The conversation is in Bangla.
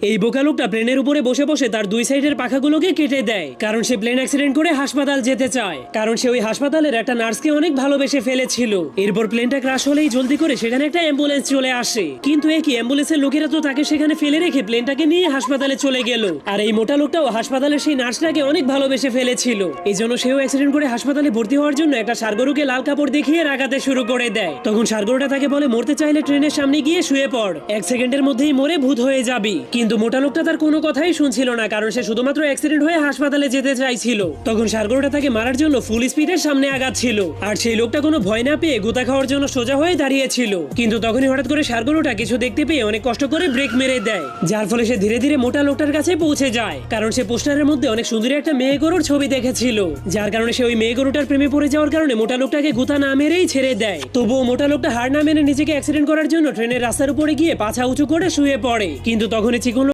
এই বোকা লোকটা প্লেনের উপরে বসে বসে তার দুই সাইডের পাখাগুলোকে কেটে দেয়, কারণ সে প্লেন অ্যাক্সিডেন্ট করে হাসপাতাল যেতে চায়, কারণ সে ওই হাসপাতালের একটা নার্সকে অনেক ভালোবেসে ফেলেছিল। এরপর প্লেনটা ক্রাশ হলেই জলদি করে সেখানে একটা অ্যাম্বুলেন্স চলে আসে, কিন্তু একই অ্যাম্বুলেন্সের লোকেরা তো তাকে সেখানে ফেলে রেখে প্লেনটাকে নিয়ে হাসপাতালে চলে গেল। আর এই মোটা লোকটাও হাসপাতালের সেই নার্সটাকে অনেক ভালোবেসে ফেলেছিল, এই জন্য সেও অ্যাক্সিডেন্ট করে হাসপাতালে ভর্তি হওয়ার জন্য একটা ষাঁড়গরুকে লাল কাপড় দেখিয়ে রাগাতে শুরু করে দেয়। তখন ষাঁড়গরুটা তাকে বলে, মরতে চাইলে ট্রেনের সামনে গিয়ে শুয়ে পড়, 1 সেকেন্ডের মধ্যেই মরে ভূত হয়ে যাবি। কিন্তু মোটা লোকটা তার কোনো কথাই শুনছিল না, কারণ সে শুধুমাত্র অ্যাক্সিডেন্ট হয়ে হাসপাতালে যেতে চাইছিল। তখন ষাঁড়গরুটা তাকে মারার জন্য ফুল স্পিডের সামনে আগাচ্ছিল, আর সেই লোকটা কোনো ভয় না পেয়ে গোতা খাওয়ার জন্য সোজা হয়ে দাঁড়িয়েছিল। কিন্তু তখনই হঠাৎ করে ষাঁড়গরুটা কিছু দেখতে পেয়ে অনেক কষ্ট করে ব্রেক মেরে দেয়, যার ফলে সে ধীরে ধীরে মোটা লোকটার কাছে পৌঁছে যায়, কারণ সে পোস্টারের মধ্যে অনেক সুন্দরী একটা মেয়ে গরুর ছবি দেখেছিল, যার কারণে সে ওই মেয়ে গরুটার প্রেমে পড়ে যাওয়ার কারণে মোটা লোকটাকে গোতা না মেরেই ছেড়ে দেয়। তবুও মোটা লোকটা হার না মেনে নিজেকে অ্যাক্সিডেন্ট করার জন্য ট্রেনের রাস্তার উপরে গিয়ে পাছা উঁচু করে শুয়ে পড়ে। কিন্তু তখনই চিকন